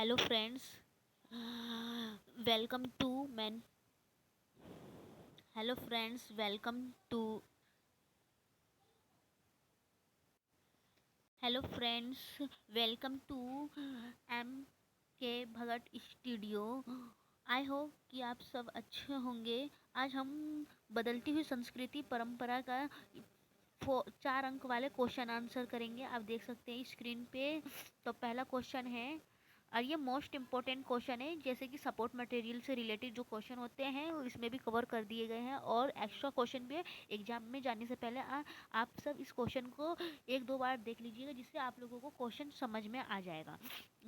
Hello friends, welcome to men. Hello friends, welcome to. Hello friends, welcome to MK Bhagat studio. I hope कि आप सब अच्छे होंगे। आज हम बदलती हुई संस्कृति परंपरा का 4 अंक वाले क्वेश्चन आंसर करेंगे। आप देख सकते हैं स्क्रीन पे। तो पहला क्वेश्चन है और ये मोस्ट इम्पोर्टेंट क्वेश्चन है, जैसे कि सपोर्ट मटेरियल से रिलेटेड जो क्वेश्चन होते हैं वो इसमें भी कवर कर दिए गए हैं और एक्स्ट्रा क्वेश्चन भी है। एग्जाम में जाने से पहले आप सब इस क्वेश्चन को 1-2 बार देख लीजिएगा, जिससे आप लोगों को क्वेश्चन समझ में आ जाएगा।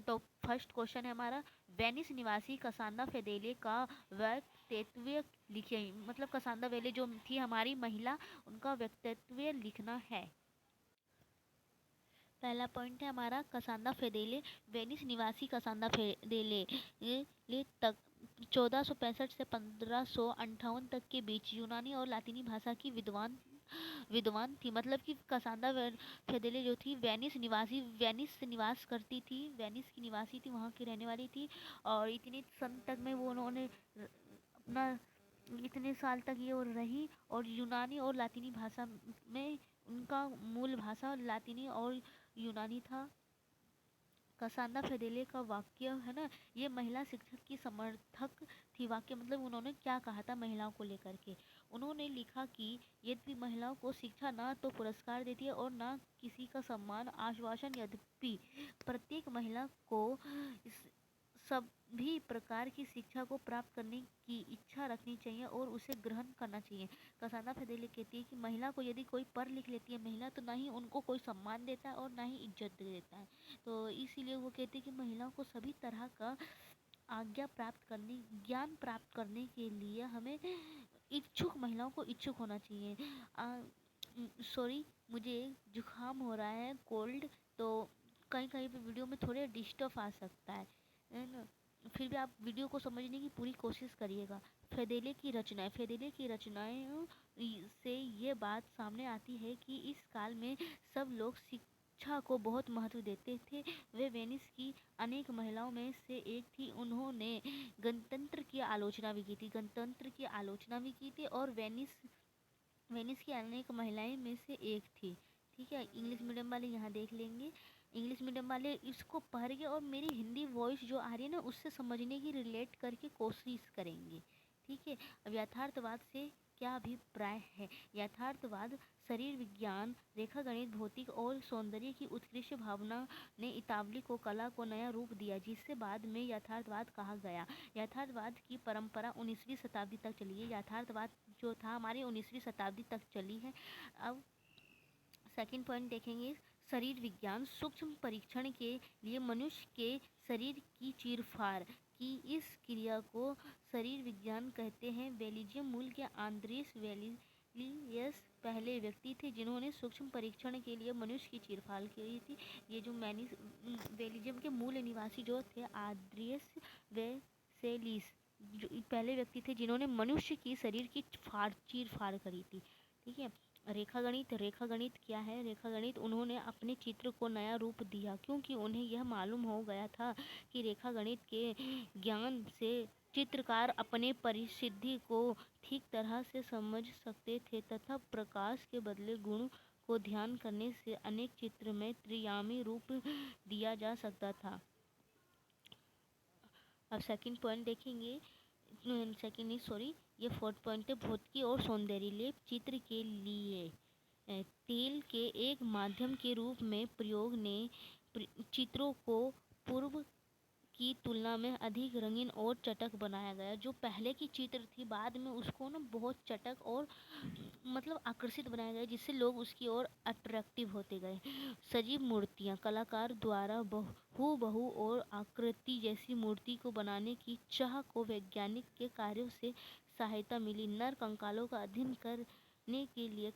तो फर्स्ट क्वेश्चन है हमारा, वेनिस निवासी कसांदा फेदेले का व्यक्तित्व लिखिए। मतलब कसांदा वेले जो थी हमारी महिला, उनका व्यक्तित्व लिखना है। पहला पॉइंट है हमारा, कसांदा फेदेले वेनिस निवासी कसांदा फेदेले ले तक 1465 से 1558 तक के बीच यूनानी और लातिनी भाषा की विद्वान थी। मतलब कि कसांदा फेदेले जो थी वेनिस से निवास करती थी, वेनिस की निवासी थी, वहाँ की रहने वाली थी। और इतने सन तक में वो उन्होंने अपना इतने साल तक ये और रही। और यूनानी और लातिनी भाषा में उनका मूल भाषा लातिनी और यूनानी था। कसांदा फेदेले का वाक्य है ना, ये महिला शिक्षक की समर्थक थी। वाक्य मतलब उन्होंने क्या कहा था महिलाओं को लेकर के। उन्होंने लिखा कि यद्यपि महिलाओं को शिक्षा ना तो पुरस्कार देती है और ना किसी का सम्मान आश्वासन, यद्यपि प्रत्येक महिला को इस सभी प्रकार की शिक्षा को प्राप्त करने की इच्छा रखनी चाहिए और उसे ग्रहण करना चाहिए। कसांदा फेदेले कहती है कि महिला को यदि कोई पढ़ लिख लेती है महिला, तो ना ही उनको कोई सम्मान देता है और ना ही इज्जत देता है। तो इसीलिए वो कहती है कि महिलाओं को सभी तरह का ज्ञान प्राप्त करने के लिए हमें इच्छुक महिलाओं को इच्छुक होना चाहिए। सॉरी, मुझे जुकाम हो रहा है, कोल्ड। तो कहीं कहीं पे वीडियो में थोड़े डिस्टर्ब आ सकता है ना। फिर भी आप वीडियो को समझने की पूरी कोशिश करिएगा। फेदेले की रचनाएं से ये बात सामने आती है कि इस काल में सब लोग शिक्षा को बहुत महत्व देते थे। वे वेनिस की अनेक महिलाओं में से एक थी। उन्होंने गणतंत्र की आलोचना भी की थी और वेनिस की अनेक महिलाएं में से एक थी। ठीक है, इंग्लिश मीडियम वाले यहाँ देख लेंगे। इंग्लिश मीडियम वाले इसको पढ़ के और मेरी हिंदी वॉइस जो आ रही है ना, उससे समझने की रिलेट करके कोशिश करेंगे। ठीक है। अब यथार्थवाद से क्या अभिप्राय है। यथार्थवाद शरीर विज्ञान, रेखा गणित, भौतिक और सौंदर्य की उत्कृष्ट भावना ने इतावली को कला को नया रूप दिया, जिससे बाद में यथार्थवाद कहा गया। यथार्थवाद की परंपरा 19वीं शताब्दी तक चली है। यथार्थवाद जो था हमारी 19वीं शताब्दी तक चली है। अब सेकंड पॉइंट देखेंगे, शरीर विज्ञान सूक्ष्म परीक्षण के लिए मनुष्य के शरीर की चीरफाड़ की इस क्रिया को शरीर विज्ञान कहते हैं। बेल्जियम मूल के आंद्रेस वेलियस पहले व्यक्ति थे जिन्होंने सूक्ष्म परीक्षण के लिए मनुष्य की चीरफाड़ की थी। ये जो बेल्जियम के मूल निवासी जो थे आंद्रेस वेसेलिस, जो पहले व्यक्ति थे जिन्होंने मनुष्य की शरीर की चीरफाड़ करी थी। ठीक है। रेखा गणित क्या है। रेखा गणित, उन्होंने अपने चित्र को नया रूप दिया क्योंकि उन्हें यह मालूम हो गया था कि रेखा गणित के ज्ञान से चित्रकार अपने परिस्थिति को ठीक तरह से समझ सकते थे तथा प्रकाश के बदले गुण को ध्यान करने से अनेक चित्र में त्रियामी रूप दिया जा सकता था। अब सेकंड पॉइंट देखेंगे। ये फोर्थ पॉइंट है, भौतिकी और सौंदर्य लेप चित्र के लिए तेल के एक माध्यम के रूप में प्रयोग ने चित्रों को पूर्व की तुलना में अधिक रंगीन और चटक बनाया गया। जो पहले की चित्र थी बाद में उसको ना बहुत चटक और मतलब आकर्षित बनाया गया, जिससे लोग उसकी ओर अट्रैक्टिव होते गए। सजीव मूर्तियाँ, कलाकार द्वारा हूबहू और आकृति जैसी मूर्ति को बनाने की चाह को वैज्ञानिक के कार्यों से सहायता मिली। नर कंकालों का अध्ययन करने के लिए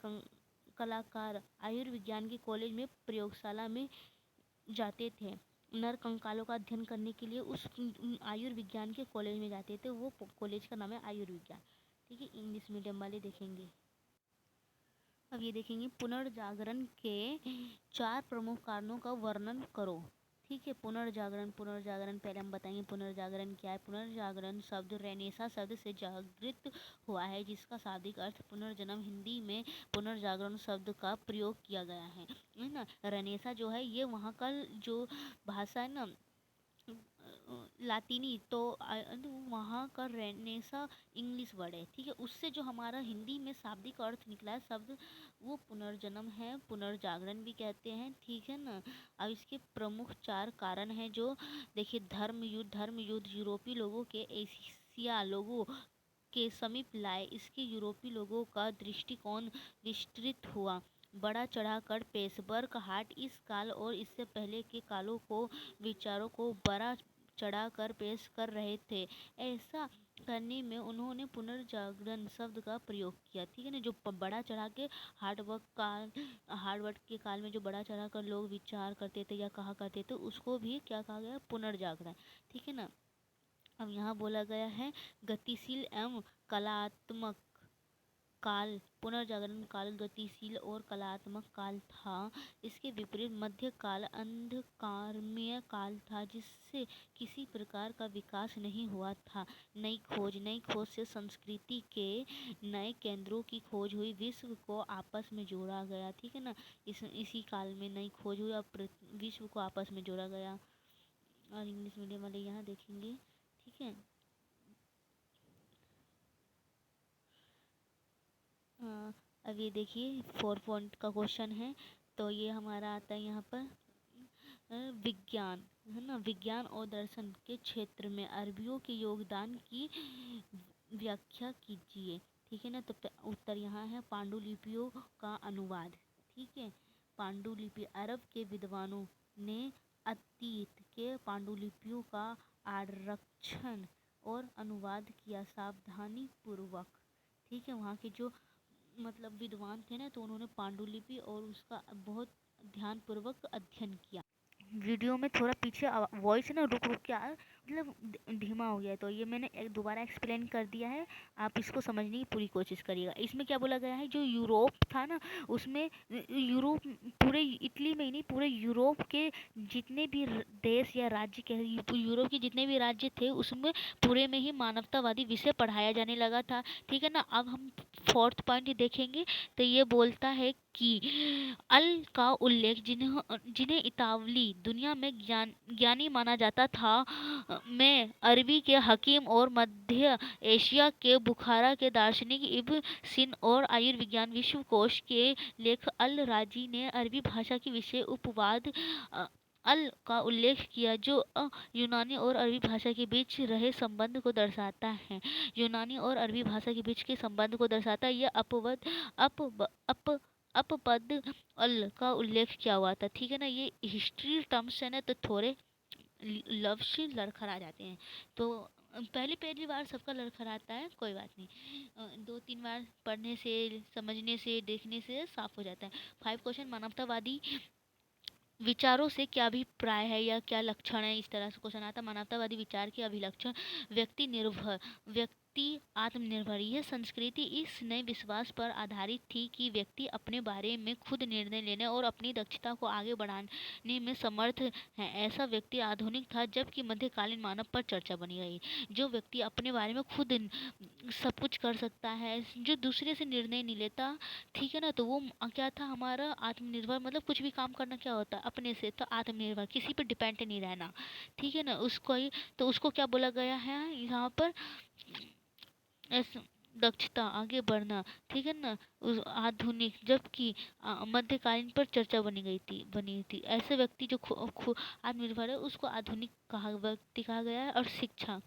कलाकार आयुर्विज्ञान के कॉलेज में प्रयोगशाला में जाते थे। नर कंकालों का अध्ययन करने के लिए उस आयुर्विज्ञान के कॉलेज में जाते थे। वो कॉलेज का नाम है आयुर्विज्ञान। ठीक है, इंग्लिश मीडियम वाले देखेंगे। अब ये देखेंगे, पुनर्जागरण के 4 प्रमुख कारणों का वर्णन करो। ठीक है। पुनर्जागरण, पुनर्जागरण पहले हम बताएंगे पुनर्जागरण क्या है। पुनर्जागरण शब्द रेनेसा शब्द से जागृत हुआ है, जिसका शाब्दिक अर्थ पुनर्जन्म। हिंदी में पुनर्जागरण शब्द का प्रयोग किया गया है ना। रेनेसा जो है ये वहाँ का जो भाषा है ना लातिनी, तो वहाँ का रेनेसा इंग्लिश वर्ड है, ठीक है। उससे जो हमारा हिंदी में शाब्दिक अर्थ निकला है शब्द, वो पुनर्जन्म है, पुनर्जागरण भी कहते हैं, ठीक है ना। अब इसके प्रमुख 4 कारण हैं जो देखिए, धर्म युद्ध यूरोपीय लोगों के एशिया लोगों के समीप लाए। इसके यूरोपीय लोगों का दृष्टिकोण विस्तृत हुआ, बड़ा चढ़ाकर पेशबर्ग हाट इस काल और इससे पहले के कालों को विचारों को बड़ा चढ़ाकर पेश कर रहे थे। ऐसा करने में उन्होंने पुनर्जागरण शब्द का प्रयोग किया, ठीक है ना। जो बड़ा चढ़ा के हार्ड वर्क के काल में जो बड़ा चढ़ा कर लोग विचार करते थे या कहा करते थे, उसको भी क्या कहा गया, पुनर्जागरण, ठीक है ना। अब यहाँ बोला गया है गतिशील एवं कलात्मक काल। पुनर्जागरण काल गतिशील और कलात्मक काल था। इसके विपरीत मध्य काल अंधकारमय काल था, जिससे किसी प्रकार का विकास नहीं हुआ था। नई खोज से संस्कृति के नए केंद्रों की खोज हुई, विश्व को आपस में जोड़ा गया, ठीक है ना। इसी काल में नई खोज हुई और विश्व को आपस में जोड़ा गया। और इंग्लिश मीडियम वाले यहाँ देखेंगे, ठीक है। अब ये देखिए 4 पॉइंट का क्वेश्चन है, तो ये हमारा आता है यहाँ पर विज्ञान, है ना। विज्ञान और दर्शन के क्षेत्र में अरबियों के योगदान की व्याख्या कीजिए, ठीक है ना। तो उत्तर यहाँ है पांडुलिपियों का अनुवाद, ठीक है। पांडुलिपि अरब के विद्वानों ने अतीत के पांडुलिपियों का आरक्षण और अनुवाद किया सावधानी पूर्वक, ठीक है। वहाँ के जो मतलब विद्वान थे ना, तो उन्होंने पांडुलिपि और उसका बहुत ध्यानपूर्वक अध्ययन किया। वीडियो में थोड़ा पीछे वॉइस ना रुक रुक के मतलब धीमा हो गया है, तो ये मैंने दोबारा एक्सप्लेन कर दिया है। आप इसको समझने की पूरी कोशिश करिएगा। इसमें क्या बोला गया है, जो यूरोप था ना, उसमें यूरोप पूरे इटली में ही नहीं, पूरे यूरोप के जितने भी देश या राज्य के यूरोप के जितने भी राज्य थे, उसमें पूरे में ही मानवतावादी विषय पढ़ाया जाने लगा था, ठीक है ना। अब हम 4th पॉइंट देखेंगे, तो ये बोलता है कि अल का उल्लेख जिन्हें इतावली दुनिया में ज्ञानी माना जाता था, में अरबी के हकीम और मध्य एशिया के बुखारा के दार्शनिक इब्न सिना और आयुर्विज्ञान विश्वकोश के लेखक अल राजी ने अरबी भाषा के विषय उपवाद अल का उल्लेख किया, जो यूनानी और अरबी भाषा के बीच रहे संबंध को दर्शाता है। यूनानी और अरबी भाषा के बीच के संबंध को दर्शाता यह अपपद अल का उल्लेख किया हुआ था, ठीक है ना। ये हिस्ट्री टर्म्स है ना, तो थोड़े लफ्ज लड़खड़ा जाते हैं, तो पहली बार सबका लड़खड़ाता है, कोई बात नहीं। 2-3 बार पढ़ने से, समझने से, देखने से साफ हो जाता है। 5 क्वेश्चन, मानवतावादी विचारों से क्या अभिप्राय है या क्या लक्षण है, इस तरह से क्वेश्चन आता है। मानवतावादी विचार के अभिलक्षण, व्यक्ति आत्मनिर्भर। यह संस्कृति इस नए विश्वास पर आधारित थी कि व्यक्ति अपने बारे में खुद निर्णय लेने और अपनी दक्षता को आगे बढ़ाने में समर्थ है। ऐसा व्यक्ति आधुनिक था, जबकि मध्यकालीन मानव पर चर्चा बनी रही। जो व्यक्ति अपने बारे में खुद सब कुछ कर सकता है, जो दूसरे से निर्णय नहीं लेता, ठीक है ना, तो वो क्या था, हमारा आत्मनिर्भर। मतलब कुछ भी काम करना क्या होता है, अपने से, तो आत्मनिर्भर, किसी पर डिपेंड नहीं रहना, ठीक है ना। उसको ही तो उसको क्या बोला गया है यहाँ पर, दक्षता, आगे बढ़ना, ठीक है ना, उस आधुनिक, जबकि मध्यकालीन पर चर्चा बनी थी। ऐसे व्यक्ति जो आत्मनिर्भर है, उसको आधुनिक व्यक्ति कहा गया है। और शिक्षा,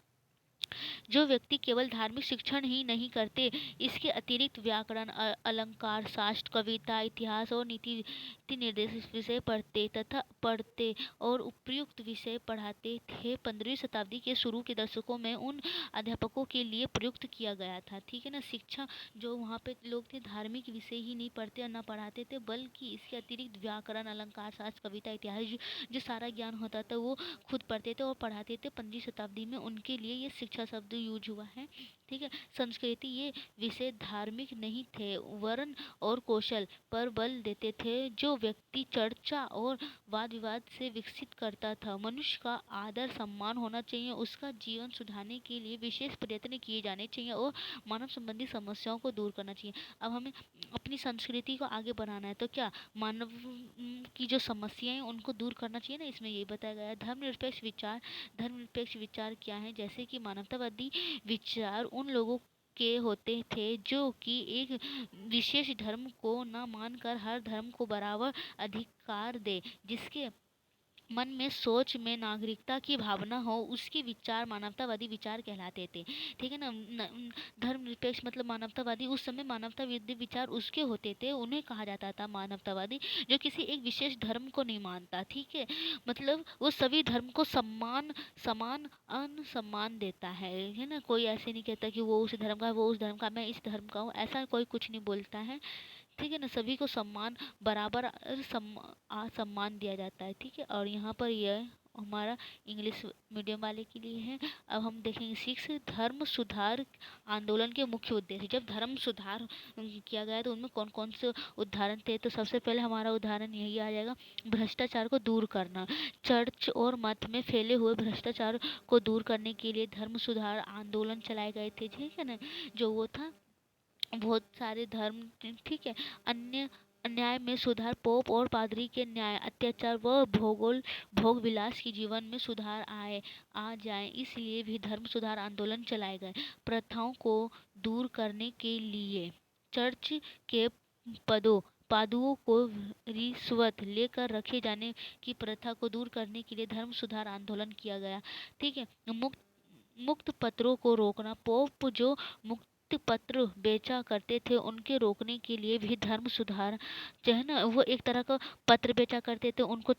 जो व्यक्ति केवल धार्मिक शिक्षण ही नहीं करते, इसके अतिरिक्त व्याकरण, अलंकार शास्त्र, कविता, इतिहास और नीति निर्देश विषय पढ़ते और उपयुक्त विषय पढ़ाते थे। 15वीं शताब्दी के शुरू के दशकों में उन अध्यापकों के लिए प्रयुक्त किया गया था, ठीक है ना। शिक्षा, जो वहाँ पे लोग थे, धार्मिक विषय ही नहीं पढ़ते और न पढ़ाते थे, बल्कि इसके अतिरिक्त व्याकरण, अलंकार शास्त्र, कविता, इतिहास, जो सारा ज्ञान होता था, वो खुद पढ़ते थे और पढ़ाते थे। 15वीं शताब्दी में उनके लिए ये शिक्षा अच्छा शब्द यूज हुआ है, ठीक है। संस्कृति ये विषय धार्मिक नहीं थे, वर्ण और कौशल पर बल देते थे, जो व्यक्ति चर्चा और वाद विवाद से विकसित करता था। मनुष्य का आदर सम्मान होना चाहिए, उसका जीवन सुधारने के लिए विशेष प्रयत्न किए जाने चाहिए और मानव संबंधी समस्याओं को दूर करना चाहिए। अब हमें अपनी संस्कृति को आगे बढ़ाना है, तो क्या मानव की जो समस्याएं हैं उनको दूर करना चाहिए ना, इसमें यही बताया गया है। धर्मनिरपेक्ष विचार क्या है? जैसे कि मानवतावादी विचार उन लोगों के होते थे जो कि एक विशेष धर्म को न मानकर हर धर्म को बराबर अधिकार दे, जिसके मन में सोच में नागरिकता की भावना हो, उसके विचार मानवतावादी विचार कहलाते थे, ठीक है ना। धर्मनिरपेक्ष मतलब मानवतावादी, उस समय मानवतावादी विचार उसके होते थे, उन्हें कहा जाता था मानवतावादी, जो किसी एक विशेष धर्म को नहीं मानता, ठीक है। मतलब वो सभी धर्म को समान सम्मान देता है ना। कोई ऐसे नहीं कहता कि वो उस धर्म का, वो उस धर्म का, मैं इस धर्म का हूँ, ऐसा कोई कुछ नहीं बोलता है, ठीक है ना। सभी को सम्मान बराबर सम्मान दिया जाता है, ठीक है। और यहाँ पर यह हमारा इंग्लिश मीडियम वाले के लिए है। अब हम देखेंगे 6 धर्म सुधार आंदोलन के मुख्य उद्देश्य। जब धर्म सुधार किया गया तो उनमें कौन कौन से उदाहरण थे? तो सबसे पहले हमारा उदाहरण यही आ जाएगा, भ्रष्टाचार को दूर करना। चर्च और मत में फैले हुए भ्रष्टाचार को दूर करने के लिए धर्म सुधार आंदोलन चलाए गए थे, ठीक है ना। जो वो था बहुत सारे धर्म, ठीक है। अन्य अन्याय में सुधार, पोप और पादरी के न्याय, अत्याचार व भोग विलास की जीवन में सुधार आ जाए, इसलिए भी धर्म सुधार आंदोलन चलाए गए। प्रथाओं को दूर करने के लिए चर्च के पादुओं को रिश्वत लेकर रखे जाने की प्रथा को दूर करने के लिए धर्म सुधार आंदोलन किया गया, ठीक है। मुक्त पत्रों को रोकना, पोप जो मुक्त पत्र बेचा करते थे उनके रोकने के लिए भी धर्म सुधार, जो है ना, वो एक तरह का पत्र बेचा करते थे, उनको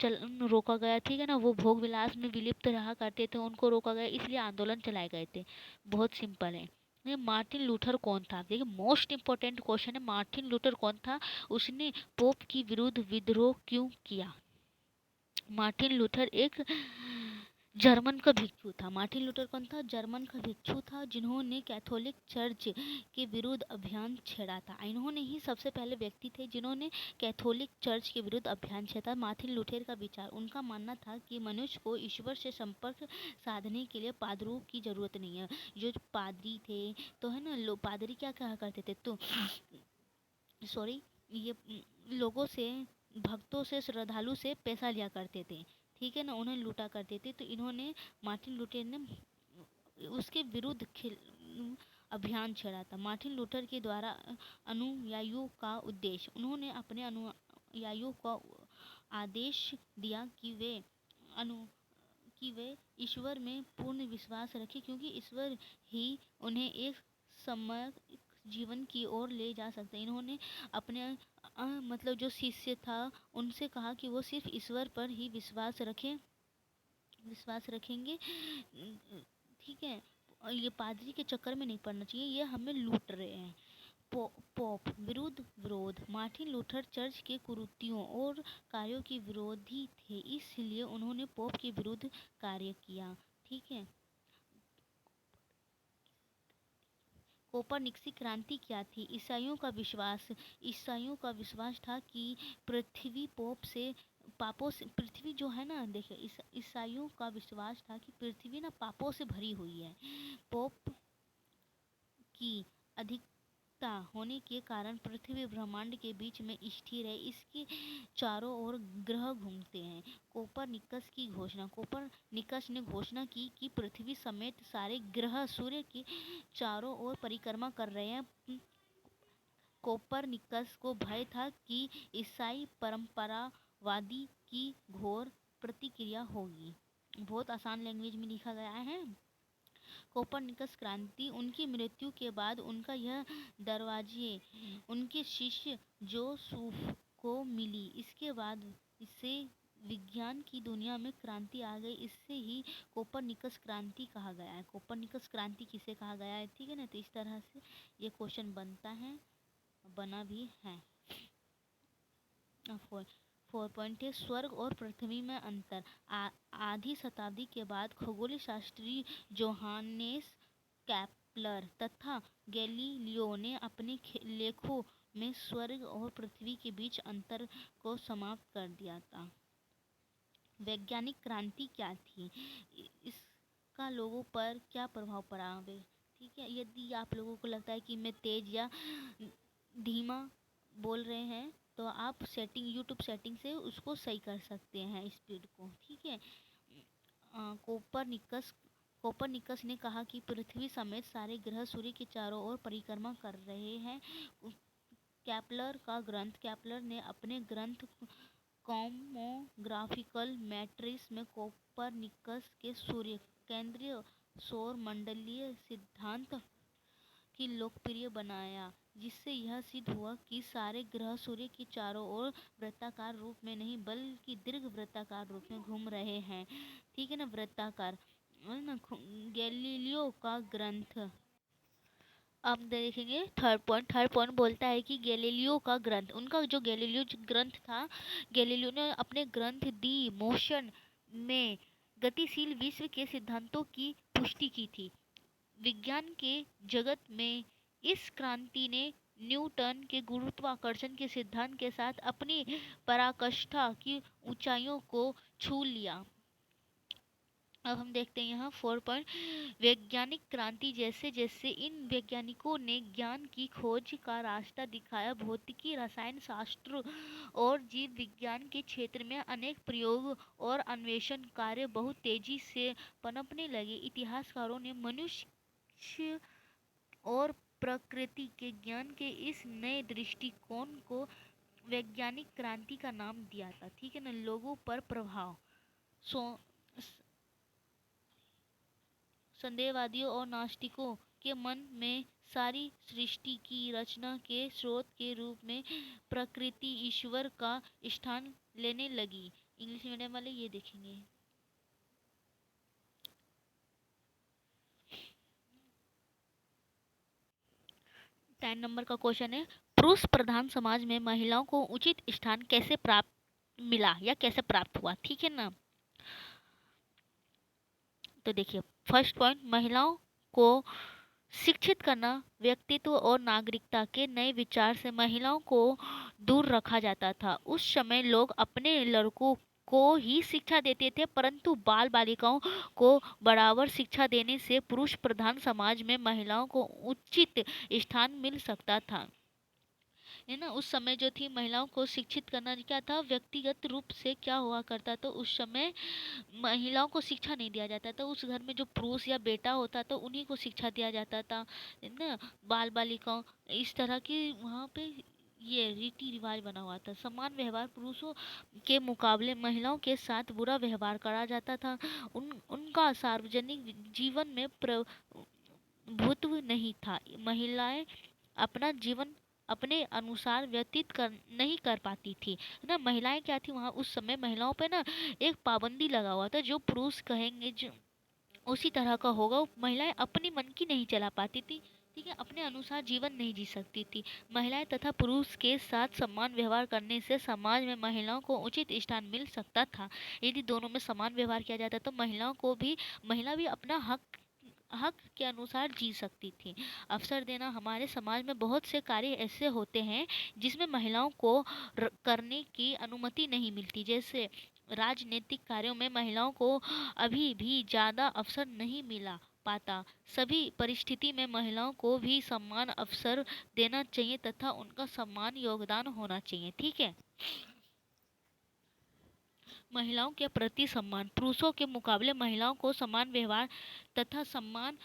रोका गया, ठीक है ना। वो भोग विलास में विलिप्त रहा करते थे, उनको रोका गया, इसलिए आंदोलन चलाए गए थे। बहुत सिंपल है। ये मार्टिन लूथर कौन था? देखिए मोस्ट इम्पोर्टेंट क्वेश्चन है, मार्टिन लूथर कौन था, उसने पोप की विरुद्ध विद्रोह क्यों किया? मार्टिन लूथर एक जर्मन का भिक्षु था। मार्टिन लूथर कौन था? जर्मन का भिक्षु था, जिन्होंने कैथोलिक चर्च के विरुद्ध अभियान छेड़ा था। इन्होंने ही सबसे पहले व्यक्ति थे जिन्होंने कैथोलिक चर्च के विरुद्ध अभियान छेड़ा। मार्टिन लूथर का विचार, उनका मानना था कि मनुष्य को ईश्वर से संपर्क साधने के लिए पादरों की जरूरत नहीं है। जो पादरी थे, तो है ना, पादरी क्या कहा करते थे, तो सॉरी, ये लोगों से, भक्तों से, श्रद्धालु से पैसा लिया करते थे, ठीक है ना, उन्हें लूटा करते थे। तो इन्होंने, मार्टिन लूथर ने उसके विरुद्ध अभियान छेड़ा था। मार्टिन लूथर के द्वारा अनुयायियों का उद्देश्य, उन्होंने अपने अनुयायियों को आदेश दिया कि वे ईश्वर में पूर्ण विश्वास रखें, क्योंकि ईश्वर ही उन्हें एक समय जीवन की ओर ले जा सकते हैं। इन्होंने अपने मतलब जो शिष्य था उनसे कहा कि वो सिर्फ ईश्वर पर ही विश्वास रखेंगे, ठीक है। और ये पादरी के चक्कर में नहीं पड़ना चाहिए, ये हमें लूट रहे हैं। पोप विरोध, मार्टिन लूथर चर्च के कुरीतियों और कार्यों के विरोधी थे, इसलिए उन्होंने पोप के विरुद्ध कार्य किया, ठीक है। कोपरनिकसी क्रांति क्या थी? ईसाइयों का विश्वास था कि पृथ्वी जो है ना, देखिए ईसाइयों का विश्वास था कि पृथ्वी ना पापों से भरी हुई है। पोप की अधिकता होने के कारण पृथ्वी ब्रह्मांड के बीच में स्थिर है, इसके चारों ओर ग्रह घूमते हैं। कोपरनिकस ने घोषणा की कि पृथ्वी समेत सारे ग्रह सूर्य के चारों ओर परिक्रमा कर रहे हैं। कोपरनिकस को भय था कि ईसाई परंपरावादी की घोर प्रतिक्रिया होगी। बहुत आसान लैंग्वेज में लिखा गया है। कोपरनिकस क्रांति, उनकी मृत्यु के बाद उनका यह दरवाजे उनके शिष्य जोसेफ को मिली। इसके बाद इसे विज्ञान की दुनिया में क्रांति आ गई, इससे ही कोपरनिकस क्रांति कहा गया है। कोपरनिकस क्रांति किसे कहा गया है, ठीक है ना। तो इस तरह से ये क्वेश्चन बनता है, बना भी है। 4 पॉइंट है, स्वर्ग और पृथ्वी में अंतर। आधी शताब्दी के बाद खगोलीय शास्त्री जोहानेस कैप्लर तथा गैलीलियो ने अपने लेखों में स्वर्ग और पृथ्वी के बीच अंतर को समाप्त कर दिया था। वैज्ञानिक क्रांति क्या थी, इसका लोगों पर क्या प्रभाव पड़ा वे, ठीक है। यदि आप लोगों को लगता है कि मैं तेज या धीमा बोल रहे हैं तो आप यूट्यूब सेटिंग से उसको सही कर सकते हैं स्पीड को, ठीक है। कोपरनिकस कोपरनिकस ने कहा कि पृथ्वी समेत सारे ग्रह सूर्य के चारों ओर परिक्रमा कर रहे हैं। कैप्लर ने अपने ग्रंथ कॉस्मोग्राफिकल मैट्रिक्स में कोपरनिकस के सूर्य केंद्रीय सौर मंडलीय सिद्धांत की लोकप्रिय बनाया, जिससे यह सिद्ध हुआ कि सारे ग्रह सूर्य के चारों ओर वृत्ताकार रूप में नहीं बल्कि दीर्घ वृत्ताकार रूप में घूम रहे हैं, ठीक है ना, वृत्ताकार। गैलीलियो का ग्रंथ, अब देखेंगे थर्ड पॉइंट बोलता है कि गैलीलियो का ग्रंथ, उनका जो गैलीलियो ग्रंथ था, गैलीलियो ने अपने ग्रंथ दी मोशन में गतिशील विश्व के सिद्धांतों की पुष्टि की थी। विज्ञान के जगत में इस क्रांति ने न्यूटन के गुरुत्वाकर्षण के सिद्धांत के साथ अपनी पराकाष्ठा की ऊंचाइयों को छू लिया। अब हम देखते हैं यहाँ 4 पॉइंट, वैज्ञानिक क्रांति। जैसे जैसे इन वैज्ञानिकों ने ज्ञान की खोज का रास्ता दिखाया, भौतिकी, रसायन शास्त्र और जीव विज्ञान के क्षेत्र में अनेक प्रयोग और अन्वेषण कार्य बहुत तेजी से पनपने लगे। इतिहासकारों ने मनुष्य और प्रकृति के ज्ञान के इस नए दृष्टिकोण को वैज्ञानिक क्रांति का नाम दिया था, ठीक है ना। लोगों पर प्रभाव, संदेहवादियों और नास्तिकों के मन में सारी सृष्टि की रचना के स्रोत के रूप में प्रकृति ईश्वर का स्थान लेने लगी। इंग्लिश मीडियम वाले ये देखेंगे। 10 नंबर का क्वेश्चन है, पुरुष प्रधान समाज में महिलाओं को उचित स्थान कैसे प्राप्त मिला या कैसे प्राप्त हुआ, ठीक है ना। तो देखिए, फर्स्ट पॉइंट, महिलाओं को शिक्षित करना, व्यक्तित्व और नागरिकता के नए विचार से महिलाओं को दूर रखा जाता था। उस समय लोग अपने लड़कों को ही शिक्षा देते थे, परंतु बाल बालिकाओं को बराबर शिक्षा देने से पुरुष प्रधान समाज में महिलाओं को उचित स्थान मिल सकता था, है ना। उस समय जो थी महिलाओं को शिक्षित करना क्या था, व्यक्तिगत रूप से क्या हुआ करता, तो उस समय महिलाओं को शिक्षा नहीं दिया जाता था। उस घर में जो पुरुष या बेटा होता तो उन्हीं को शिक्षा दिया जाता था, है ना। बाल बालिकाओं इस तरह की वहाँ पे ये रीति रिवाज बना हुआ था। समान व्यवहार, पुरुषों के मुकाबले महिलाओं के साथ बुरा व्यवहार करा जाता था। उनका सार्वजनिक जीवन में प्रभुत्व नहीं था। महिलाएं अपना जीवन अपने अनुसार व्यतीत नहीं कर पाती थी ना। महिलाएं क्या थी, वहाँ उस समय महिलाओं पे ना एक पाबंदी लगा हुआ था, जो पुरुष कहेंगे जो उसी तरह का होगा। महिलाएं अपनी मन की नहीं चला पाती थी, ठीक है, अपने अनुसार जीवन नहीं जी सकती थी। महिलाएं तथा पुरुष के साथ समान व्यवहार करने से समाज में महिलाओं को उचित स्थान मिल सकता था। यदि दोनों में समान व्यवहार किया जाता तो महिला भी अपना हक के अनुसार जी सकती थी। अवसर देना, हमारे समाज में बहुत से कार्य ऐसे होते हैं जिसमें महिलाओं को करने की अनुमति नहीं मिलती। जैसे राजनीतिक कार्यों में महिलाओं को अभी भी ज़्यादा अवसर नहीं मिला पाता। सभी परिस्थिति में महिलाओं को भी समान अवसर देना चाहिए तथा उनका समान योगदान होना चाहिए, ठीक है। महिलाओं के प्रति सम्मान, पुरुषों के मुकाबले महिलाओं को समान व्यवहार तथा समान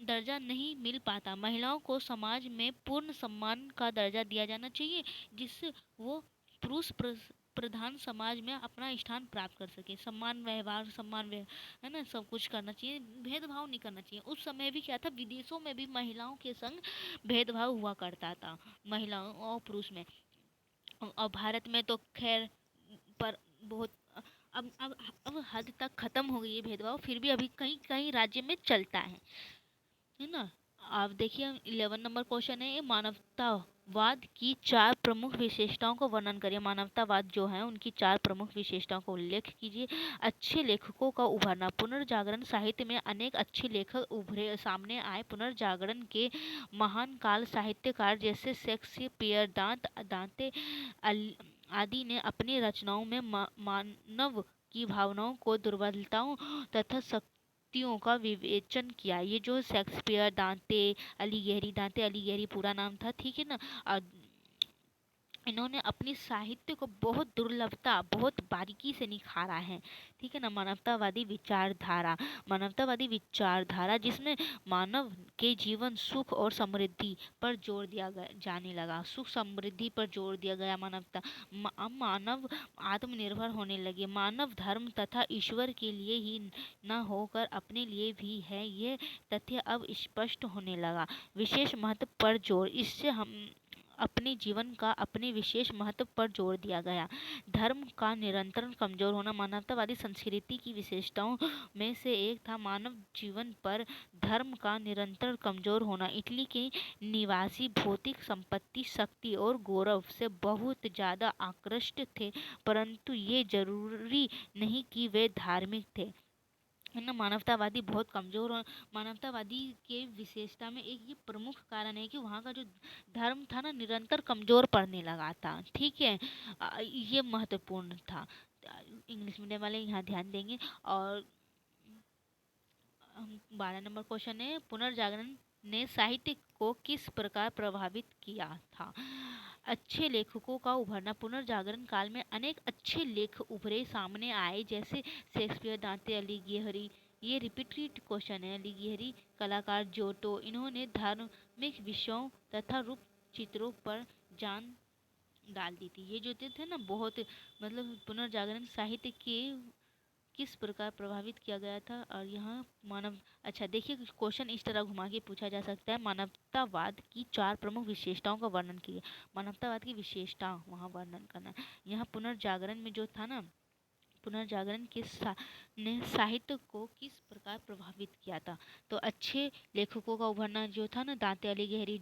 दर्जा नहीं मिल पाता। महिलाओं को समाज में पूर्ण सम्मान का दर्जा दिया जाना चाहिए, जिससे वो पुरुष प्रधान समाज में अपना स्थान प्राप्त कर सके। समान व्यवहार, है ना, सब कुछ करना चाहिए, भेदभाव नहीं करना चाहिए। उस समय भी क्या था, विदेशों में भी महिलाओं के संग भेदभाव हुआ करता था, महिलाओं और पुरुष में। और भारत में तो खैर पर बहुत अब हद तक खत्म हो गई है भेदभाव, फिर भी अभी कहीं कहीं राज्य में चलता है ना। आप देखिए 11 नंबर क्वेश्चन है, ये वाद की 4 प्रमुख विशेषताओं को वर्णन करिए। मानवतावाद जो है उनकी 4 प्रमुख विशेषताओं का उल्लेख कीजिए। अच्छे लेखकों का उभरना। पुनर्जागरण साहित्य में अनेक अच्छे लेखक उभरे सामने आए। पुनर्जागरण के महान काल साहित्यकार जैसे शेक्सपियर, दांते आदि ने अपनी रचनाओं में मानव की भावनाओं को दुर्बलताओं तथा शक्तियों का विवेचन किया। ये जो शेक्सपियर, दांते अलीगेरी पूरा नाम था, ठीक है ना। इन्होंने अपनी साहित्य को बहुत दुर्लभता, बहुत बारीकी से निखारा है, ठीक है ना। मानवतावादी विचारधारा जिसमें मानव के जीवन सुख और समृद्धि पर जोर दिया गया जाने लगा। सुख समृद्धि पर जोर दिया गया। अब मानव आत्मनिर्भर होने लगे। मानव धर्म तथा ईश्वर के लिए ही न होकर अपने लिए भी है, ये तथ्य अब स्पष्ट होने लगा। विशेष महत्व पर जोर। इससे हम अपने जीवन का अपने विशेष महत्व पर जोर दिया गया। धर्म का निरंतर कमजोर होना। मानवतावादी संस्कृति की विशेषताओं में से एक था मानव जीवन पर धर्म का निरंतर कमजोर होना। इटली के निवासी भौतिक संपत्ति, शक्ति और गौरव से बहुत ज्यादा आकृष्ट थे, परंतु ये जरूरी नहीं कि वे धार्मिक थे, है ना। मानवतावादी बहुत कमजोर और मानवतावादी के विशेषता में एक ये प्रमुख कारण है कि वहाँ का जो धर्म था ना निरंतर कमजोर पड़ने लगा था, ठीक है। ये महत्वपूर्ण था। इंग्लिश मीडियम वाले यहाँ ध्यान देंगे। और 12 नंबर क्वेश्चन है, पुनर्जागरण ने साहित्य को किस प्रकार प्रभावित किया था। अच्छे लेखकों का उभरना। पुनर्जागरण काल में अनेक अच्छे लेख उभरे सामने आए, जैसे शेक्सपियर, दांते अलीगिहरी। ये रिपीटेड क्वेश्चन है। अलीगिहरी, कलाकार जोटो, इन्होंने धार्मिक विषयों तथा रूप चित्रों पर जान डाल दी थी। ये जो थे ना बहुत, मतलब पुनर्जागरण साहित्य के किस प्रकार प्रभावित किया गया था। और यहाँ मानव, अच्छा देखिए क्वेश्चन इस तरह घुमा के पूछा जा सकता है, मानवतावाद की 4 प्रमुख विशेषताओं का वर्णन कीजिए। मानवतावाद की विशेषता वहाँ वर्णन करना। यहाँ पुनर्जागरण में जो था ना, पुनर्जागरण के ने साहित्य को किस प्रकार प्रभावित किया था। तो अच्छे लेखकों का उभरना जो था ना, दांते अलीगहरी,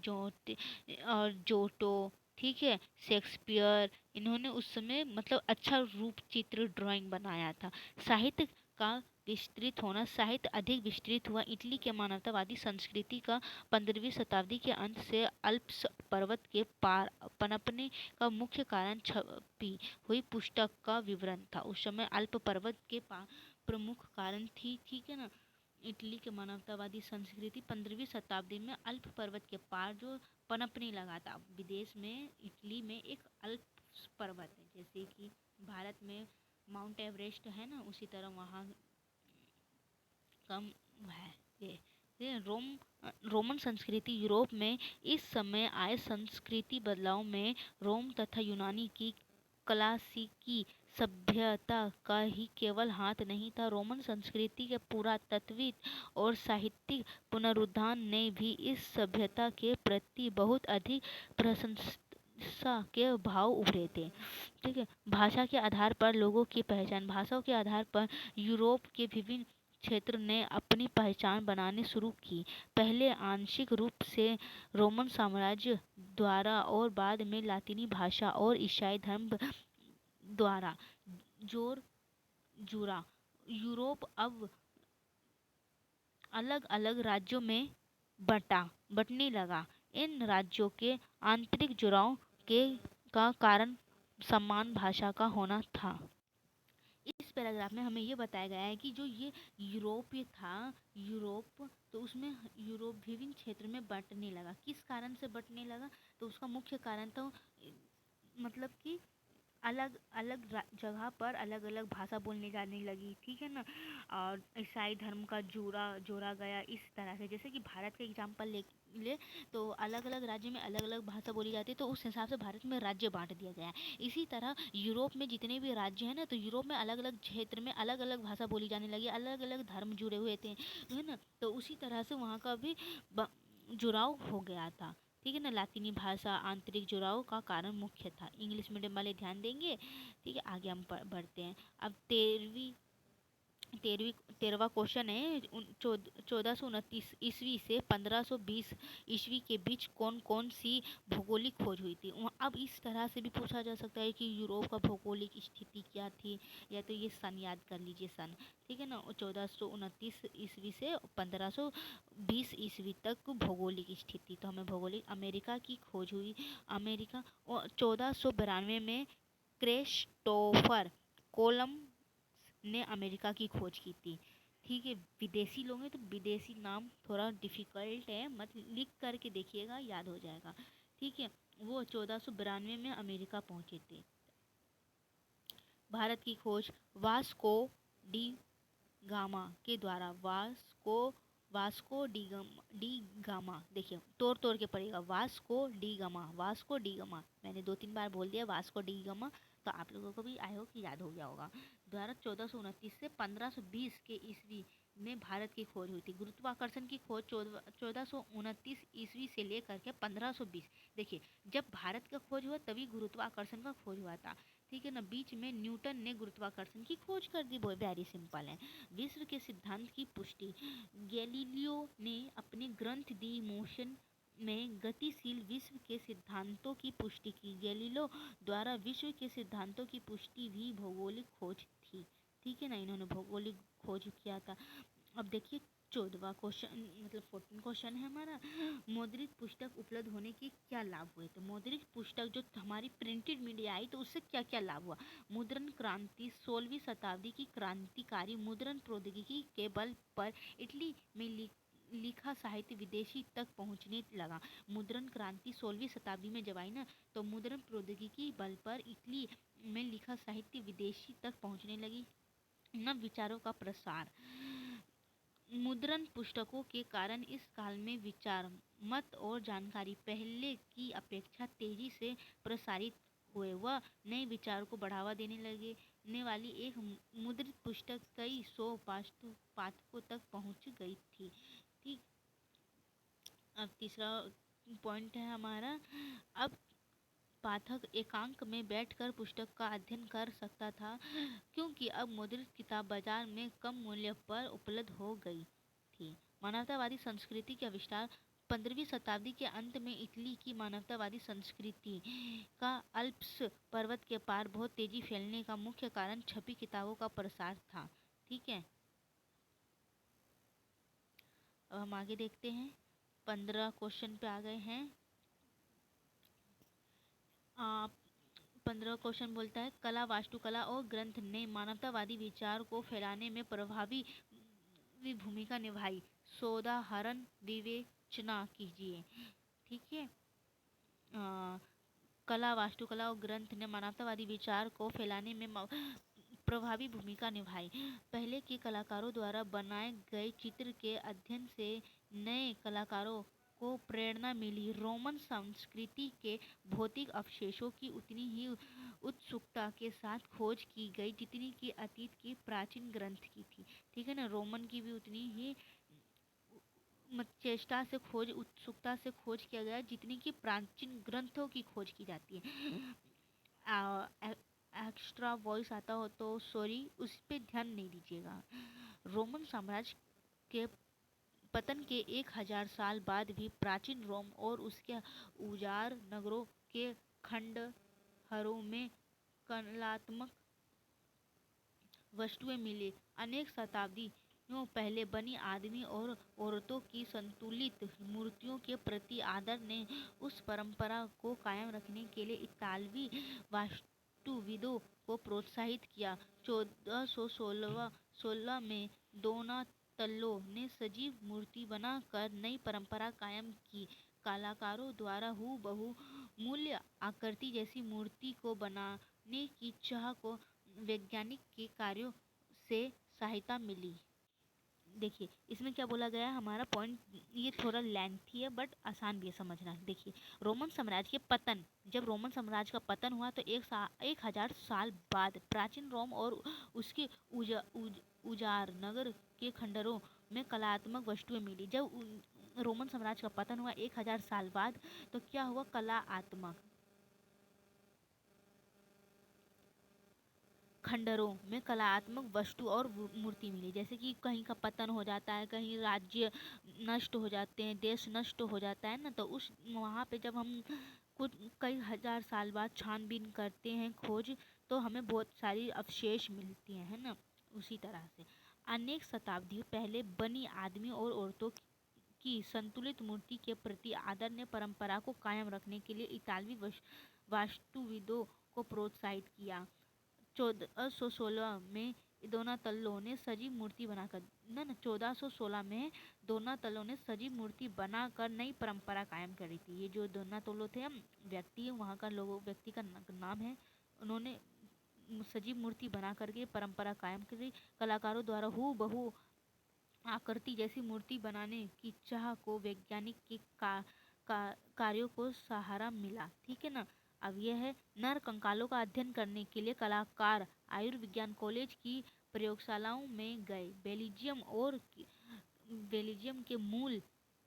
और जोटो, ठीक है, शेक्सपियर, इन्होंने उस समय मतलब अच्छा रूप चित्र ड्राइंग बनाया था। साहित्य का विस्तृत होना। साहित्य अधिक विस्तृत हुआ। इटली के मानवतावादी संस्कृति का 15वीं शताब्दी के अंत से अल्प्स पर्वत के पार पनपने का मुख्य कारण छपी हुई पुस्तक का विवरण था। उस समय अल्प पर्वत के प्रमुख कारण थी, ठीक है ना। इटली के मानवतावादी संस्कृति 15वीं शताब्दी में अल्प पर्वत के पार जो पनपने लगा था। विदेश में इटली में एक अल्प्स पर्वत है, जैसे कि भारत में माउंट एवरेस्ट है ना, उसी तरह वहाँ कम है। ये रोमन संस्कृति। यूरोप में इस समय आए संस्कृति बदलाव में रोम तथा यूनानी की क्लासिकी सभ्यता का ही केवल हाथ नहीं था। रोमन संस्कृति के पुरातत्विक और साहित्यिक पुनरुत्थान ने भी इस सभ्यता के प्रति बहुत अधिक प्रशंसा के भाव उभरे थे, ठीक है। भाषा के आधार पर लोगों की पहचान। भाषाओं के आधार पर यूरोप के विभिन्न क्षेत्र ने अपनी पहचान बनानी शुरू की। पहले आंशिक रूप से रोमन साम्राज्य द्वारा और बाद में लातीनी भाषा और ईसाई धर्म द्वारा जोर जुड़ा। यूरोप अब अलग अलग राज्यों में बटने लगा। इन राज्यों के आंतरिक जुड़ाव के का कारण समान भाषा का होना था। इस पैराग्राफ में हमें ये बताया गया है कि जो ये यूरोपीय था, यूरोप, तो उसमें यूरोप विभिन्न क्षेत्र में बंटने लगा। किस कारण से बंटने लगा, तो उसका मुख्य कारण था मतलब कि अलग अलग जगह पर अलग अलग भाषा बोलने जाने लगी, ठीक है ना। और ईसाई धर्म का जोड़ा गया इस तरह से। जैसे कि भारत का एग्जाम्पल ले तो अलग अलग राज्य में अलग अलग भाषा बोली जाती है, तो उस हिसाब से भारत में राज्य बांट दिया गया है। इसी तरह यूरोप में जितने भी राज्य हैं ना, तो यूरोप में अलग अलग क्षेत्र में अलग अलग भाषा बोली जाने लगी, अलग अलग धर्म जुड़े हुए थे, है ना। तो उसी तरह से वहाँ का भी जुड़ाव हो गया था, ठीक है ना। लातीनी भाषा आंतरिक जुड़ाव का कारण मुख्य था। इंग्लिश मीडियम वाले ध्यान देंगे, ठीक है। आगे हम बढ़ते हैं। अब तेरहवा क्वेश्चन है 1429 से 1520 ईस्वी के बीच कौन कौन सी भौगोलिक खोज हुई थी। अब इस तरह से भी पूछा जा सकता है कि यूरोप का भौगोलिक स्थिति क्या थी, या तो ये सन याद कर लीजिए सन, ठीक है ना। 1429 ईस्वी से 1520 ईस्वी तक भौगोलिक स्थिति, तो हमें भौगोलिक अमेरिका की खोज हुई। अमेरिका 1492 में क्रिस्टोफर कोलंबस ने अमेरिका की खोज की थी। ठीक है, विदेशी लोग हैं तो विदेशी नाम थोड़ा डिफिकल्ट है, मत लिख करके देखिएगा, याद हो जाएगा। ठीक है, वो 1492 में अमेरिका पहुंचे थे। भारत की खोज वास्को डी गामा के द्वारा, वास्को डी गामा, देखिए तोड़ तोड़ के पड़ेगा, वास्को डी गामा, मैंने 2-3 बार बोल दिया वास्को डी गामा, तो आप लोगों को भी आई होप कि याद हो गया होगा। द्वारा 1429 से 1520 के ईस्वी में भारत की खोज हुई थी। गुरुत्वाकर्षण की खोज 1429 ईस्वी से लेकर के 1520, देखिए जब भारत का खोज हुआ तभी गुरुत्वाकर्षण का खोज हुआ था। ठीक है ना, बीच में न्यूटन ने गुरुत्वाकर्षण की खोज कर दी, वो वेरी सिंपल है। विश्व के सिद्धांत की पुष्टि गैलीलियो ने अपने ग्रंथ दी मोशन में गतिशील विश्व के सिद्धांतों की पुष्टि की। गैलीलियो द्वारा विश्व के सिद्धांतों की पुष्टि भी भौगोलिक खोज थी। ठीक है ना, इन्होंने भौगोलिक खोज किया था। अब देखिए 14वां क्वेश्चन, मतलब 14 क्वेश्चन है हमारा, मौद्रिक पुस्तक उपलब्ध होने के क्या लाभ हुए। तो मौद्रिक पुस्तक जो हमारी प्रिंटेड मीडिया आई तो उससे क्या क्या लाभ हुआ। मुद्रण क्रांति, 16वीं शताब्दी की क्रांतिकारी मुद्रण प्रौद्योगिकी के बल पर इटली में लिखा साहित्य विदेशी तक पहुंचने लगा। मुद्रण क्रांति 16वीं शताब्दी में जब आई ना, तो मुद्रण प्रौद्योगिकी बल पर इटली में लिखा साहित्य विदेशी तक पहुंचने लगी। नव विचारों का प्रसार, मुद्रण पुस्तकों के कारण इस काल में विचार, मत और जानकारी पहले की अपेक्षा तेजी से प्रसारित हुए। वह नए विचारों को बढ़ावा देने लगे। ने वाली एक मुद्रित पुस्तक कई सौ पाठकों तक पहुंच गई थी। ठीक, अब तीसरा पॉइंट है हमारा, अब पाठक एकांक में बैठकर पुस्तक का अध्ययन कर सकता था, क्योंकि अब मुद्रित किताब बाजार में कम मूल्य पर उपलब्ध हो गई थी। मानवतावादी संस्कृति का विस्तार, 15वीं शताब्दी के अंत में इटली की मानवतावादी संस्कृति का अल्प्स पर्वत के पार बहुत तेजी फैलने का मुख्य कारण छपी किताबों का प्रसार था। ठीक है, अब हम आगे देखते हैं, 15 क्वेश्चन पे आ गए हैं। 15 क्वेश्चन बोलता है, कला, वास्तुकला और ग्रंथ ने मानवतावादी विचार को फैलाने में प्रभावी भूमिका निभाई। सोदाहरण विवेचना कीजिए। ठीक है, कला, वास्तुकला और ग्रंथ ने मानवतावादी विचार को फैलाने में प्रभावी भूमिका निभाई। पहले के कलाकारों द्वारा बनाए गए चित्र के अध्ययन से नए कलाकारों को प्रेरणा मिली। रोमन संस्कृति के भौतिक अवशेषों की उतनी ही उत्सुकता के साथ खोज की गई जितनी की अतीत की प्राचीन ग्रंथ की थी। ठीक है ना, रोमन की भी उतनी ही चेष्टा से खोज, उत्सुकता से खोज किया गया जितनी की प्राचीन ग्रंथों की खोज की जाती है। एक्स्ट्रा वॉइस आता हो तो सॉरी, उस पर ध्यान नहीं दीजिएगा। रोमन साम्राज्य के पतन के 1000 साल बाद भी प्राचीन रोम और उसके उजाड़ नगरों के खंडहरों में कलात्मक वस्तुएं मिली। अनेक शताब्दियों पहले बनी आदमी और औरतों की संतुलित मूर्तियों के प्रति आदर ने उस परंपरा को कायम रखने के लिए इतालवी वास्तुविदों को प्रोत्साहित किया। 1416 में डोनाटेल्लो ने सजीव मूर्ति बनाकर नई परंपरा कायम की। कलाकारों द्वारा हूबहू मूल्य आकृति जैसी मूर्ति को बनाने की चाह को वैज्ञानिक के कार्यों से सहायता मिली। देखिए इसमें क्या बोला गया है, हमारा पॉइंट ये थोड़ा लेंथी है बट आसान भी है समझना। देखिए रोमन साम्राज्य के पतन, जब रोमन साम्राज्य का पतन हुआ तो 1000 साल बाद प्राचीन रोम और उसके उजाड़ नगर के खंडरों में कलात्मक वस्तुएं मिली। जब रोमन साम्राज्य का पतन हुआ 1000 साल बाद, तो क्या हुआ, कलात्मक खंडरों में कलात्मक वस्तु और मूर्ति मिली। जैसे कि कहीं का पतन हो जाता है, कहीं राज्य नष्ट हो जाते हैं, देश नष्ट हो जाता है ना, तो उस वहाँ पे जब हम कुछ कई हजार साल बाद छानबीन करते हैं खोज, तो हमें बहुत सारी अवशेष मिलती हैं, है ना। उसी तरह से अनेक शताब्दियों पहले बनी आदमी और औरतों की संतुलित मूर्ति के प्रति आदर ने परंपरा को कायम रखने के लिए इतालवी वास्तुविदों को प्रोत्साहित किया। 1416 में दोनातल्लो ने सजीव मूर्ति बनाकर न 1416 में दोनातल्लो ने सजीव मूर्ति बनाकर नई परंपरा कायम करी थी। ये जो दोनातल्लो थे व्यक्ति, वहाँ का लोगों व्यक्ति का नाम है, उन्होंने सजीव मूर्ति बना करके परंपरा कायम करी। कलाकारों द्वारा हूबहू आकृति जैसी मूर्ति बनाने की चाह को वैज्ञानिक के कार्यों को सहारा मिला। ठीक है ना। अब यह है नर कंकालों का अध्ययन करने के लिए कलाकार आयुर्विज्ञान कॉलेज की प्रयोगशालाओं में गए। बेल्जियम के मूल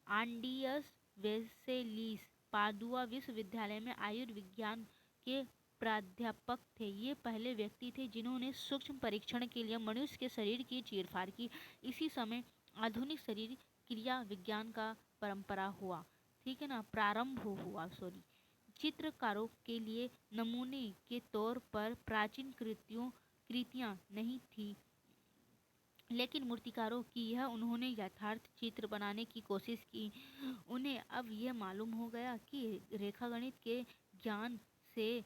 आंडियस वेसेलिस पादुआ विश्वविद्यालय में आयुर्विज्ञान के प्राध्यापक थे। ये पहले व्यक्ति थे जिन्होंने सूक्ष्म परीक्षण के लिए मनुष्य के शरीर की चीरफाड़ की। इसी समय आधुनिक शरीर क्रिया विज्ञान का परंपरा हुआ। ठीक है ना, प्रारंभ हुआ सॉरी। चित्रकारों के लिए नमूने के तौर पर प्राचीन कृतियां नहीं थी, लेकिन मूर्तिकारों की यह उन्होंने यथार्थ चित्र बनाने की कोशिश की। उन्हें अब यह मालूम हो गया कि रेखागणित के ज्ञान से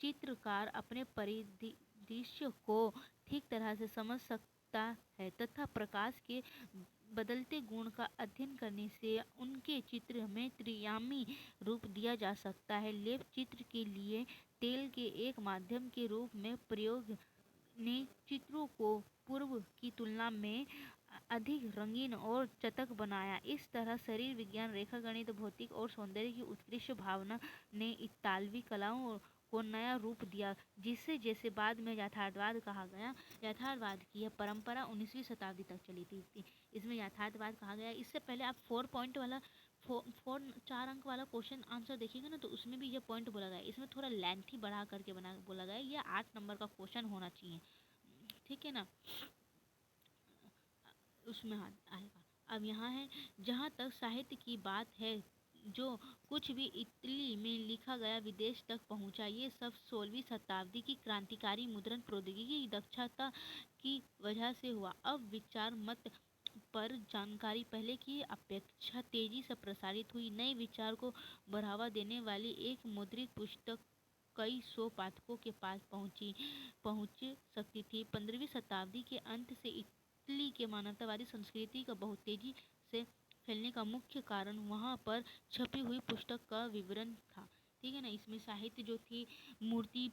चित्रकार अपने परिदृश्य को ठीक तरह से समझ सकता है तथा प्रकाश के बदलते गुण का अध्ययन करने से उनके चित्र में त्रियामी रूप दिया जा सकता है। लेप चित्र के लिए तेल के एक माध्यम के रूप में प्रयोग ने चित्रों को पूर्व की तुलना में अधिक रंगीन और चटक बनाया। इस तरह शरीर विज्ञान, रेखागणित, भौतिक और सौंदर्य की उत्कृष्ट भावना ने इतालवी कलाओं को नया रूप दिया, जिसे जैसे बाद में यथार्थवाद कहा गया। यथार्थवाद की यह परंपरा 19वीं शताब्दी तक चली थी। इसमें यथार्थवाद कहा गया। इससे पहले आप 4 अंक वाला क्वेश्चन आंसर देखिएगा ना, तो उसमें भी ये पॉइंट बोला गया। इसमें थोड़ा लेंथी बढ़ा करके बोला गया। ये 8 नंबर का क्वेश्चन होना चाहिए। ठीक है ना, उसमें आएगा। अब यहाँ है, जहाँ तक साहित्य की बात है, जो कुछ भी इटली में लिखा गया विदेश तक पहुँचा, ये सब 16वीं शताब्दी की क्रांतिकारी मुद्रण प्रौद्योगिकी की दक्षता की वजह से हुआ। अब विचार मत पर जानकारी पहले की अपेक्षा तेजी से प्रसारित हुई। नए विचार को बढ़ावा देने वाली एक मुद्रित पुस्तक कई सौ पाठकों के पास पहुंच सकती थी। 15वीं शताब्दी के अंत से इटली के मानवतावादी संस्कृति का बहुत तेजी से फैलने का मुख्य कारण वहां पर छपी हुई पुस्तक का विवरण था। ठीक है ना। इसमें साहित्य जो थी, मूर्ति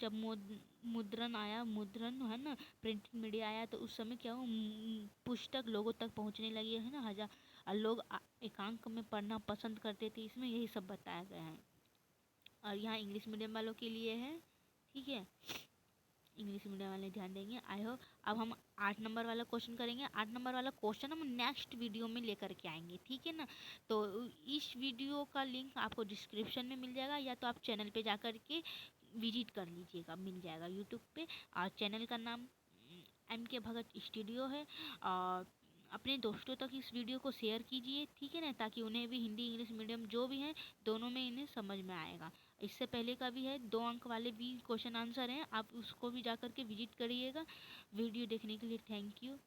जब मुद्रण आया, मुद्रण है ना, प्रिंटिंग मीडिया आया, तो उस समय क्या हुआ, पुस्तक लोगों तक पहुंचने लगी है ना। हजार लोग एकांक में पढ़ना पसंद करते थे। इसमें यही सब बताया गया है। और यहाँ इंग्लिश मीडियम वालों के लिए है। ठीक है, इंग्लिश मीडियम वाले ध्यान देंगे। I hope. अब हम 8 नंबर वाला क्वेश्चन करेंगे। 8 नंबर वाला क्वेश्चन हम नेक्स्ट वीडियो में लेकर के आएंगे। ठीक है ना। तो इस वीडियो का लिंक आपको डिस्क्रिप्शन में मिल जाएगा, या तो आप चैनल पे जा कर के विजिट कर लीजिएगा, मिल जाएगा यूट्यूब पे। और चैनल का नाम MK भगत स्टूडियो है। और अपने दोस्तों तक इस वीडियो को शेयर कीजिए। ठीक है ना, ताकि उन्हें भी हिंदी इंग्लिश मीडियम जो भी हैं, दोनों में इन्हें समझ में आएगा। इससे पहले का भी है, 2 अंक वाले भी क्वेश्चन आंसर हैं, आप उसको भी जा कर के विजिट करिएगा। वीडियो देखने के लिए थैंक यू।